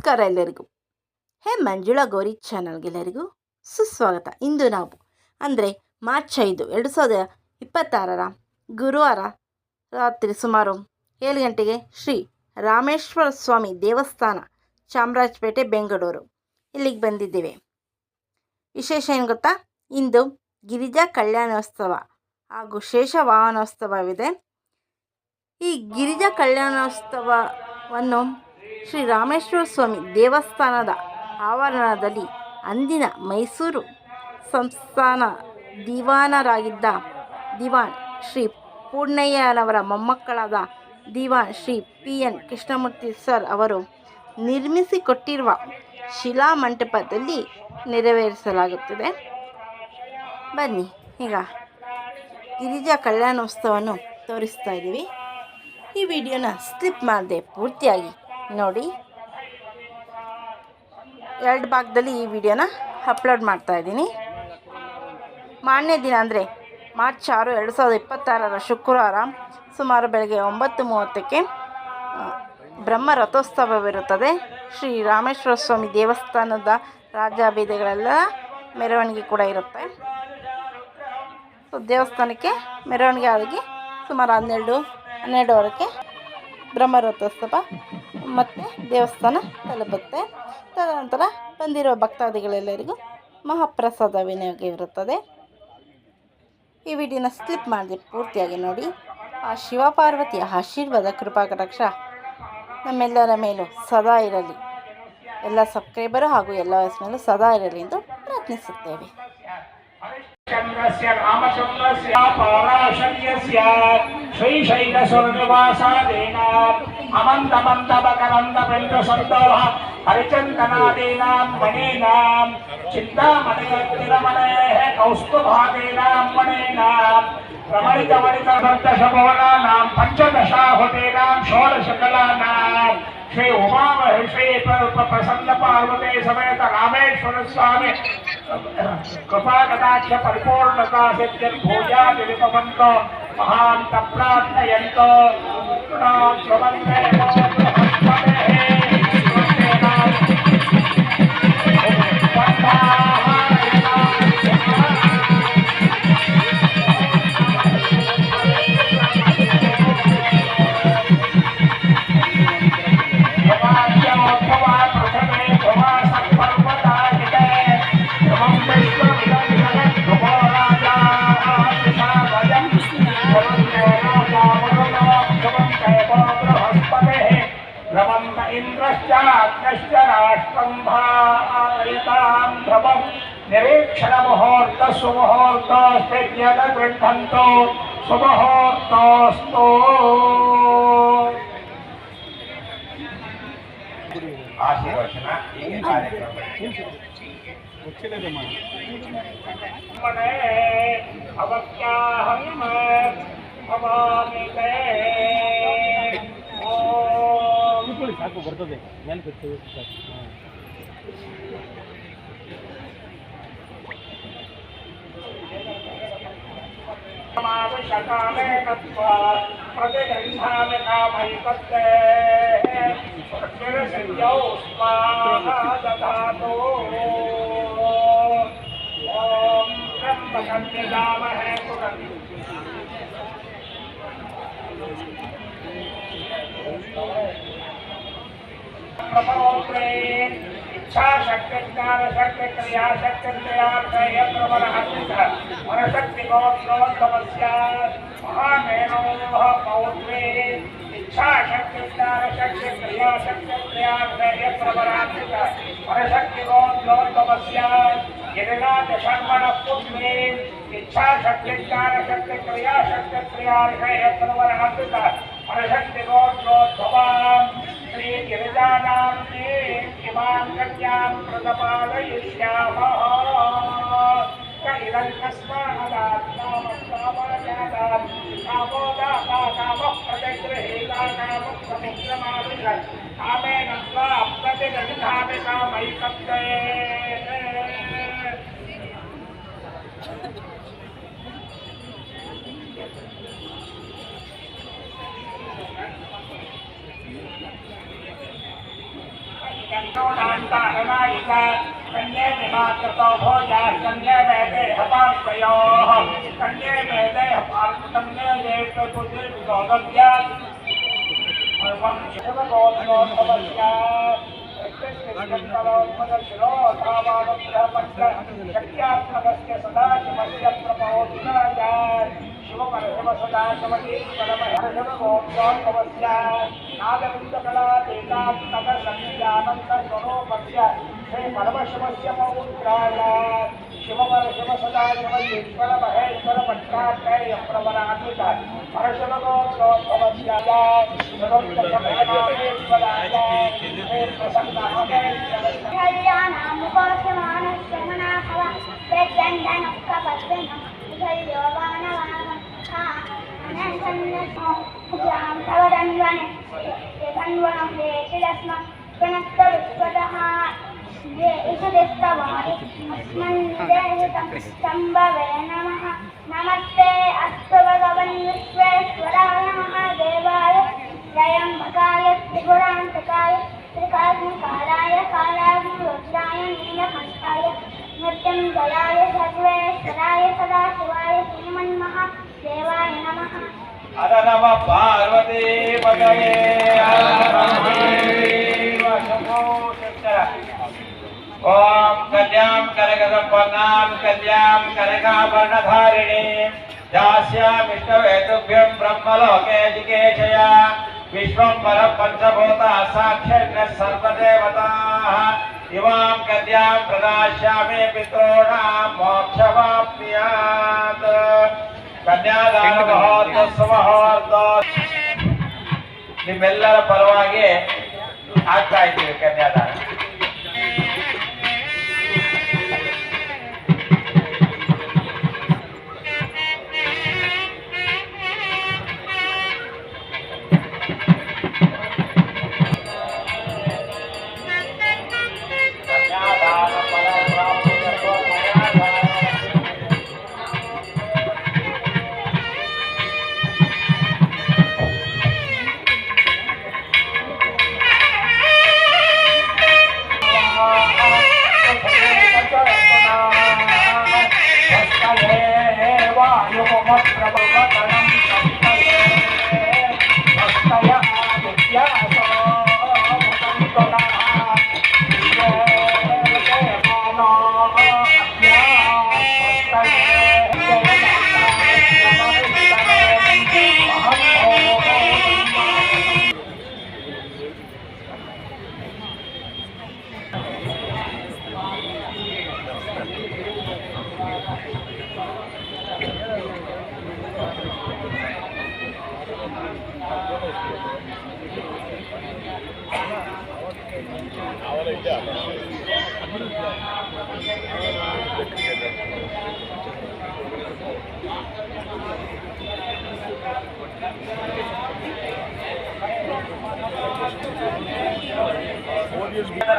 ನಮಸ್ಕಾರ ಎಲ್ಲರಿಗೂ. ಮಂಜುಳಾ ಗೌರಿ ಚಾನಲ್ಗೆಲ್ಲರಿಗೂ ಸುಸ್ವಾಗತ. ಇಂದು ನಾವು ಅಂದರೆ ಮಾರ್ಚ್ 5, 2026 ಗುರುವಾರ ರಾತ್ರಿ ಸುಮಾರು 7 ಗಂಟೆಗೆ ಶ್ರೀ ರಾಮೇಶ್ವರ ಸ್ವಾಮಿ ದೇವಸ್ಥಾನ, ಚಾಮರಾಜಪೇಟೆ, ಬೆಂಗಳೂರು ಇಲ್ಲಿಗೆ ಬಂದಿದ್ದೇವೆ. ವಿಶೇಷ ಏನು ಗೊತ್ತಾ, ಇಂದು ಗಿರಿಜಾ ಕಲ್ಯಾಣೋತ್ಸವ ಹಾಗೂ ಶೇಷ ವಾಹನೋತ್ಸವವಿದೆ. ಈ ಗಿರಿಜಾ ಕಲ್ಯಾಣೋತ್ಸವವನ್ನು ಶ್ರೀ ರಾಮೇಶ್ವರ ಸ್ವಾಮಿ ದೇವಸ್ಥಾನದ ಆವರಣದಲ್ಲಿ ಅಂದಿನ ಮೈಸೂರು ಸಂಸ್ಥಾನ ದಿವಾನರಾಗಿದ್ದ ದಿವಾನ್ ಶ್ರೀ ಪೂರ್ಣಯ್ಯನವರ ಮೊಮ್ಮಕ್ಕಳಾದ ದಿವಾನ್ ಶ್ರೀ PN ಕೃಷ್ಣಮೂರ್ತಿ ಸರ್ ಅವರು ನಿರ್ಮಿಸಿಕೊಟ್ಟಿರುವ ಶಿಲಾಮಂಟಪದಲ್ಲಿ ನೆರವೇರಿಸಲಾಗುತ್ತದೆ. ಬನ್ನಿ, ಈಗ ಗಿರಿಜಾ ಕಲ್ಯಾಣೋತ್ಸವವನ್ನು ತೋರಿಸ್ತಾ ಇದ್ದೀವಿ. ಈ ವಿಡಿಯೋನ ಸ್ಕಿಪ್ ಮಾಡದೆ ಪೂರ್ತಿಯಾಗಿ ನೋಡಿ. 2 ಭಾಗದಲ್ಲಿ ಈ ವಿಡಿಯೋನ ಅಪ್ಲೋಡ್ ಮಾಡ್ತಾ ಇದ್ದೀನಿ. ಮಾರನೇ ದಿನ ಅಂದರೆ ಮಾರ್ಚ್ 6, 2026 ಶುಕ್ರವಾರ ಸುಮಾರು ಬೆಳಗ್ಗೆ 9:30ಕ್ಕೆ ಬ್ರಹ್ಮ ರಥೋತ್ಸವವಿರುತ್ತದೆ. ಶ್ರೀ ರಾಮೇಶ್ವರ ಸ್ವಾಮಿ ದೇವಸ್ಥಾನದ ರಾಜಬೀದಿಗಳೆಲ್ಲ ಮೆರವಣಿಗೆ ಕೂಡ ಇರುತ್ತೆ. ದೇವಸ್ಥಾನಕ್ಕೆ ಮೆರವಣಿಗೆ ಆಗಿ ಸುಮಾರು 12:30ಕ್ಕೆ ಬ್ರಹ್ಮ ರಥೋತ್ಸವ ಮತ್ತು ದೇವಸ್ಥಾನ ತಲುಪುತ್ತೆ. ತದನಂತರ ಬಂದಿರುವ ಭಕ್ತಾದಿಗಳೆಲ್ಲರಿಗೂ ಮಹಾಪ್ರಸಾದ ವಿನಿಯೋಗ ಇರುತ್ತದೆ. ಈ ವಿಡಿಯೋನ ಸ್ಕಿಪ್ ಮಾಡದೆ ಪೂರ್ತಿಯಾಗಿ ನೋಡಿ. ಆ ಶಿವಪಾರ್ವತಿಯ ಆಶೀರ್ವಾದ ಕೃಪಾ ಕಟಾಕ್ಷ ನಮ್ಮೆಲ್ಲರ ಮೇಲೂ ಸದಾ ಇರಲಿ. ಎಲ್ಲ ಸಬ್ಸ್ಕ್ರೈಬರು ಹಾಗೂ ಎಲ್ಲ ವಯಸ್ಸಿನ ಮೇಲೂ ಸದಾ ಇರಲಿ ಎಂದು ಪ್ರಾರ್ಥಿಸುತ್ತೇವೆ. चंद्रस्य रामचंद्रस्य पराशर्यस्य श्रीशैलस्वर्गवासादेन अमन्तमन्तमकरन्दपेन्द्रसन्दोः हरिचन्दनादीनां मणीनां चिन्तामणिरत्नमणेः कौस्तुभादीनां मणीनां रमणितमणितभक्तशभोनानां पञ्चदशाहुतीनां षोडशकलानां श्री उमा श्री प्रसन्न पार्वती समेत रामेश्वर स्वामी कृपा कटाक्ष परिपूर्णता सिद्धिर्भूया विलिपवन्तो महान्त प्रार्थयन्तो इंद्रश्च राष्ट्रं भायतां ध्रुवं निरीक्षण मुहूर्त सुमुहूर्तस्ते गृह्णन्तो सुमुहूर्तस्तु आशीर्वचन कार्यक्रम अवत्याहं भवामि ते साಕು ಬರ್ತದೆ ಮೇಲೆ ಬಿಟ್ಟು समावेशकाले तत्वा प्रतिगृह्णामि कामैकत्ते शिरसिद्ध्यौ स्वाहा दधातु ॐ त्र्यम्बकं यजामहे प्रपरोत्रे इच्छा शक्ति ज्ञान शक्ति क्रिया शक्ति क्रियार्थय प्रबलहस्तिः मनशक्ति गोत्रोद्भवस्य महामेनोः पौत्रे इच्छा शक्ति ज्ञान शक्ति क्रिया शक्ति क्रियार्थय प्रबलहस्तिः मनशक्ति गोत्रोद्भवस्य गिरिराज शर्मणः पुत्रे इच्छा शक्ति ज्ञान शक्ति क्रिया शक्ति क्रियार्थय प्रबलहस्तिः मनशक्ति गोत्रोद्भवाम् श्री गिरिजानां इमां कन्यां प्रदपादयिष्यामः इदं कस्मादात्मामस्तामाजादात् कामोदाता कामः प्रतिगृहीता कामः समुद्रमाविशत् कामेन त्वा प्रतिगृह्णामि कामैकत्ते कन्ये विमात्रतो भोजा कन्ये वेदे हपास्तयोः कन्ये वेदे हपास्तन्ये वेद पुत्र गोदव्या सर्वं शिवगोत्रोत्सवस्य शक्त्यात्मकस्य सदाशिवस्य प्रमोदिनाय शिवपरशिवसदाशिवतीश्वरमहर्षवगोत्रोत्सवस्य नागविन्दकला देकात्मकसंज्ञानन्तस्वरूपस्य श्री परमशिवस्य पौत्राय शिवपरशिवसदाशिवतीश्वरमहेश्वरपट्टात्रय प्रवरान्वित परशिवगोत्रोत्सवस्य नमस्ते अस्तु भगवन् विश्वेश्वराय महादेवाय त्रयम्बकाय त्रिपुरान्तकाय त्रिकाग्निकालाय कालाग्निरुद्राय नीलकण्ठाय मृत्युञ्जयाय सर्वेश्वराय सदाशिवाय श्रीमन्महादेवाय नमः। हर नमः पार्वती पतये ओम कल्यां करगसंपन्नां कल्यां करगाभरणधारिणीं दास्यामिष्टवेतुभ्यं ब्रह्मलोके जिकेशया विश्वम्भर पंचभूता साक्षात् सर्वदेवताः इमां कल्यां प्रदास्यामि पितॄणां मोक्षवाप्यात् कन्यादान महोत्सव ನಿಮ್ಮೆಲ್ಲರ ಪರವಾಗಿ ಆಗ್ತಾ ಇದ್ದೀವಿ ಕನ್ಯಾದಾನ.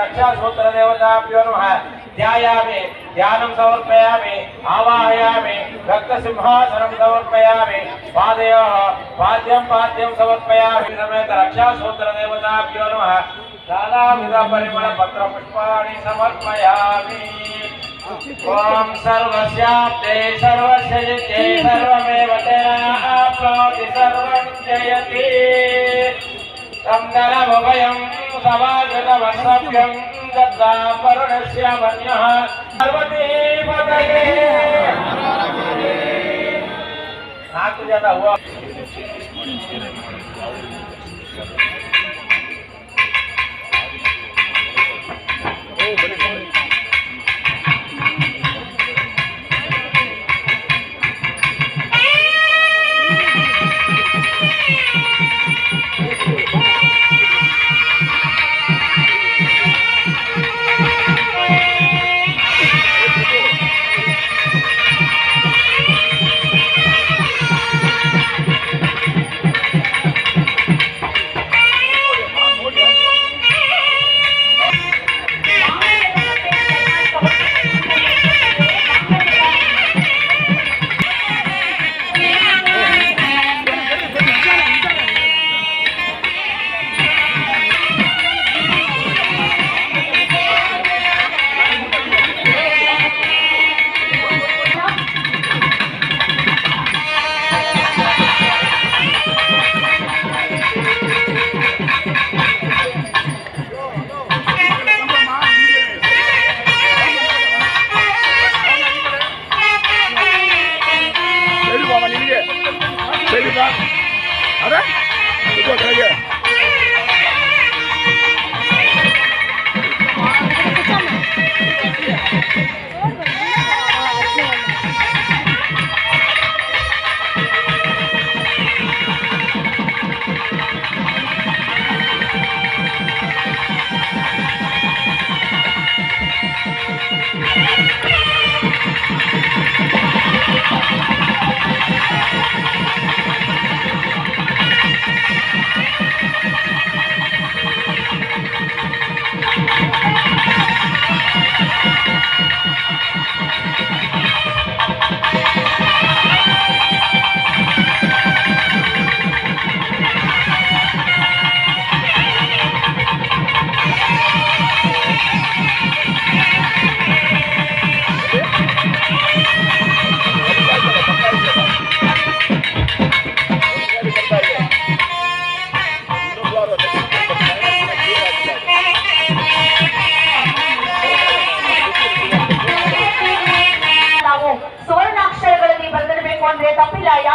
रक्षा सूत्र देवताभ्यो नमः। ध्यायामि ध्यानं समर्पयामि आवाहयामि रक्तसिंहासनं समर्पयामि पादयोः पाद्यं पाद्यं समर्पयामि समेत रक्षा सूत्र देवताभ्यो नमः। नानाविध परिमल पत्र पुष्पाणि समर्पयामि। ओम सर्वस्याप्ते सर्वस्य जिते सर्वमेव तेनाप्नोति सर्वं जयति। संदलमुभयं समाजतमसभ्यं दत्ता वरुणस्य मन्यः पार्वती पतये। नाकु जन हुआ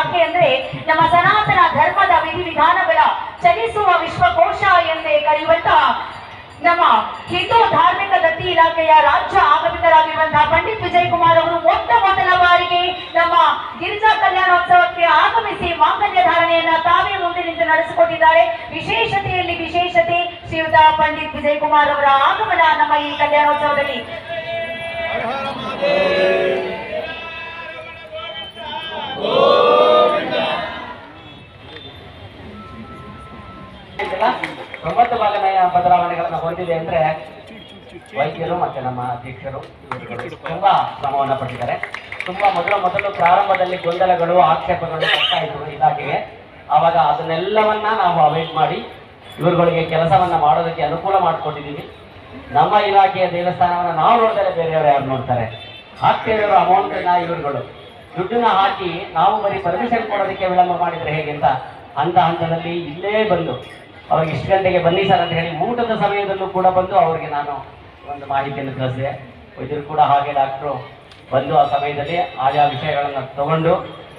ಯಾಕೆ ಅಂದ್ರೆ ನಮ್ಮ ಸನಾತನ ಧರ್ಮದ ವಿಧಿವಿಧಾನಗಳ ಚಲಿಸುವ ವಿಶ್ವಕೋಶ ಎಂದೇ ಕರೆಯುವಂತಹ ನಮ್ಮ ಹಿಂದೂ ಧಾರ್ಮಿಕ ದತ್ತಿ ಇಲಾಖೆಯ ರಾಜ್ಯ ಆಗಮಿತರಾಗಿರುವಂತಹ ಪಂಡಿತ್ ವಿಜಯ್ ಕುಮಾರ್ ಅವರು ಮೊದಲ ಬಾರಿಗೆ ನಮ್ಮ ಗಿರಿಜಾ ಕಲ್ಯಾಣೋತ್ಸವಕ್ಕೆ ಆಗಮಿಸಿ ಮಾಂಗಲ್ಯ ಧಾರಣೆಯನ್ನ ತಾವೇ ಮುಂದೆ ನಿಂತು ನಡೆಸಿಕೊಟ್ಟಿದ್ದಾರೆ. ವಿಶೇಷತೆಯಲ್ಲಿ ವಿಶೇಷತೆ ಶ್ರೀಯುತ ಪಂಡಿತ್ ವಿಜಯ್ ಕುಮಾರ್ ಅವರ ಆಗಮನ ನಮ್ಮ ಈ ಕಲ್ಯಾಣೋತ್ಸವದಲ್ಲಿ. ಪ್ರಮುಖ ಬದಲಾವಣೆಗಳನ್ನ ಹೊಂದಿದೆ ಅಂದ್ರೆ ವೈದ್ಯರು ಮತ್ತೆ ನಮ್ಮ ಅಧ್ಯಕ್ಷರು ಇವರುಗಳು ತುಂಬಾ ಶ್ರಮವನ್ನ ಪಟ್ಟಿದ್ದಾರೆ. ತುಂಬಾ ಮೊದಲು ಪ್ರಾರಂಭದಲ್ಲಿ ಗೊಂದಲಗಳು ಆಕ್ಷೇಪಗಳು ಬರ್ತಾ ಇದ್ರು ಇಲಾಖೆಗೆ. ಆವಾಗ ಅದನ್ನೆಲ್ಲವನ್ನ ನಾವು ಅವಾಯ್ಡ್ ಮಾಡಿ ಇವರುಗಳಿಗೆ ಕೆಲಸವನ್ನ ಮಾಡೋದಕ್ಕೆ ಅನುಕೂಲ ಮಾಡಿಕೊಟ್ಟಿದ್ದೀವಿ. ನಮ್ಮ ಇಲಾಖೆಯ ದೇವಸ್ಥಾನವನ್ನ ನಾವು ನೋಡಿದರೆ ಬೇರೆಯವರು ಯಾರು ನೋಡ್ತಾರೆ? ಹಾಕ್ತಿರೋ ಅಮೌಂಟನ್ನ ಇವರುಗಳು ದುಡ್ಡನ್ನ ಹಾಕಿ ನಾವು ಬರೀ ಪರ್ಮಿಷನ್ ಕೊಡೋದಕ್ಕೆ ವಿಳಂಬ ಮಾಡಿದ್ರೆ ಹೇಗೆ ಅಂತ ಹಂತದಲ್ಲಿ ಇಲ್ಲೇ ಬಂದು ಅವ್ರಿಗೆ ಇಷ್ಟು ಗಂಟೆಗೆ ಬನ್ನಿ ಸರ್ ಅಂತ ಹೇಳಿ ಊಟದ ಸಮಯದಲ್ಲೂ ಕೂಡ ಬಂದು ಅವರಿಗೆ ನಾನು ಒಂದು ಮಾಹಿತಿಯನ್ನು ಕಳಿಸಿದೆ. ವೈದ್ಯರು ಕೂಡ ಹಾಗೆ ಡಾಕ್ಟ್ರು ಬಂದು ಆ ಸಮಯದಲ್ಲಿ ಆಯಾ ವಿಷಯಗಳನ್ನು ತಗೊಂಡು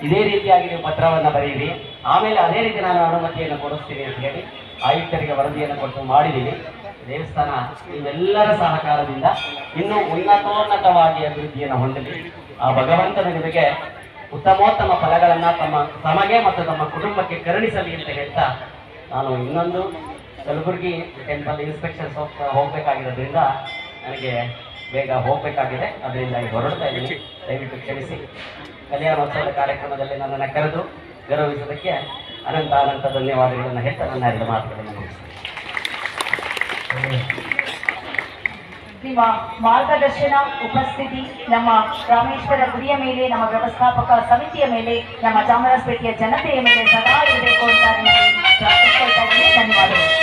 ಇದೇ ರೀತಿಯಾಗಿ ನೀವು ಪತ್ರವನ್ನು ಬರೆಯಿರಿ, ಆಮೇಲೆ ಅದೇ ರೀತಿ ನಾನು ಅನುಮತಿಯನ್ನು ಕೊಡಿಸ್ತೀನಿ ಅಂತ ಹೇಳಿ ಆಯುಕ್ತರಿಗೆ ವರದಿಯನ್ನು ಕೊಟ್ಟು ಮಾಡಿದ್ದೀವಿ. ದೇವಸ್ಥಾನ ಇವೆಲ್ಲರ ಸಹಕಾರದಿಂದ ಇನ್ನೂ ಉನ್ನತೋನ್ನತವಾಗಿ ಅಭಿವೃದ್ಧಿಯನ್ನು ಹೊಂದಲಿ. ಆ ಭಗವಂತನ ನಿಮಗೆ ಉತ್ತಮೋತ್ತಮ ಫಲಗಳನ್ನು ತಮಗೆ ಮತ್ತು ತಮ್ಮ ಕುಟುಂಬಕ್ಕೆ ಕರುಣಿಸಲಿ ಅಂತ ಹೇಳ್ತಾ ನಾನು ಇನ್ನೊಂದು ಕಲಬುರಗಿ ಟೆಂಪಲ್ ಇನ್ಸ್ಪೆಕ್ಷನ್ ಹೋಗಬೇಕಾಗಿರೋದ್ರಿಂದ ನನಗೆ ಬೇಗ ಹೋಗಬೇಕಾಗಿದೆ. ಅದರಿಂದ ಹೊರಡ್ತಾ ಇದ್ದೀನಿ, ದಯವಿಟ್ಟು ಕ್ಷಮಿಸಿ. ಕಲ್ಯಾಣೋತ್ಸವದ ಕಾರ್ಯಕ್ರಮದಲ್ಲಿ ನನ್ನನ್ನು ಕರೆದು ಗೌರವಿಸೋದಕ್ಕೆ ಅನಂತ ಧನ್ಯವಾದಗಳನ್ನು ಹೇಳ್ತಾ ನನ್ನ 2 ಮಾತುಗಳನ್ನು ಮುಗಿಸ್ತೇನೆ. ನಿಮ್ಮ ಮಾರ್ಗದರ್ಶನ ಉಪಸ್ಥಿತಿ ನಮ್ಮ ರಾಮೇಶ್ವರ ಗುಡಿಯ ಮೇಲೆ, ನಮ್ಮ ವ್ಯವಸ್ಥಾಪಕ ಸಮಿತಿಯ ಮೇಲೆ, ನಮ್ಮ ಚಾಮರಾಜಪೇಟೆಯ ಜನತೆಯ ಮೇಲೆ ಸದಾ ಇರಬೇಕು ಅಂತ ಪ್ರಾರ್ಥಿಸ್ಕೊಳ್ತಾ ಇದ್ದೀನಿ. ಧನ್ಯವಾದಗಳು.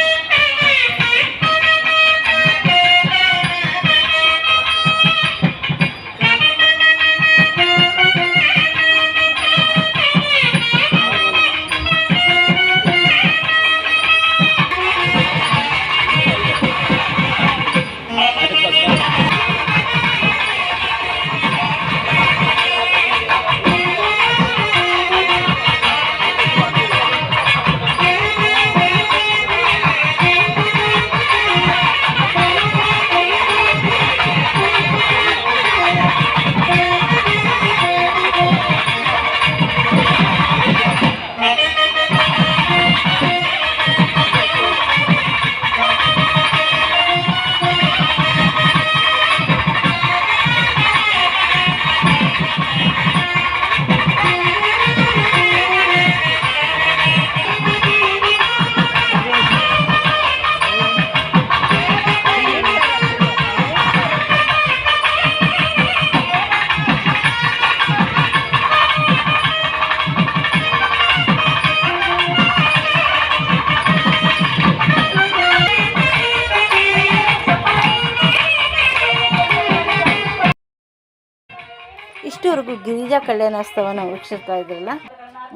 ಇಷ್ಟವರೆಗೂ ಗಿರಿಜಾ ಕಲ್ಯಾಣೋತ್ಸವವನ್ನು ವೀಕ್ಷಿಸ್ತಾ ಇದ್ರಲ್ಲ,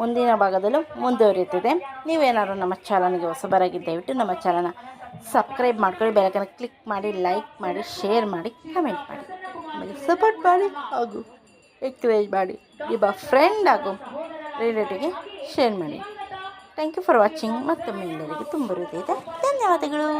ಮುಂದಿನ ಭಾಗದಲ್ಲೂ ಮುಂದುವರಿಯುತ್ತದೆ. ನೀವೇನಾದ್ರು ನಮ್ಮ ಚಾನಲ್ಗೆ ಹೊಸಬರಾಗಿ ದಯವಿಟ್ಟು ನಮ್ಮ ಚಾನಲ್ನ ಸಬ್ಸ್ಕ್ರೈಬ್ ಮಾಡ್ಕೊಳ್ಳಿ, ಬೆಲಕನ್ನು ಕ್ಲಿಕ್ ಮಾಡಿ, ಲೈಕ್ ಮಾಡಿ, ಶೇರ್ ಮಾಡಿ, ಕಮೆಂಟ್ ಮಾಡಿ, ಆಮೇಲೆ ಸಪೋರ್ಟ್ ಮಾಡಿ ಹಾಗೂ ಎಂಕರೇಜ್ ಮಾಡಿ. ನಿಮ್ಮ ಫ್ರೆಂಡ್ ಹಾಗೂ ರಿಲೇಟಿವ್ಗೆ ಶೇರ್ ಮಾಡಿ. Thank you for watching. ಮತ್ತೊಮ್ಮೆ ಎಲ್ಲರಿಗೆ ತುಂಬ ಹೃದಯದ ಧನ್ಯವಾದಗಳು.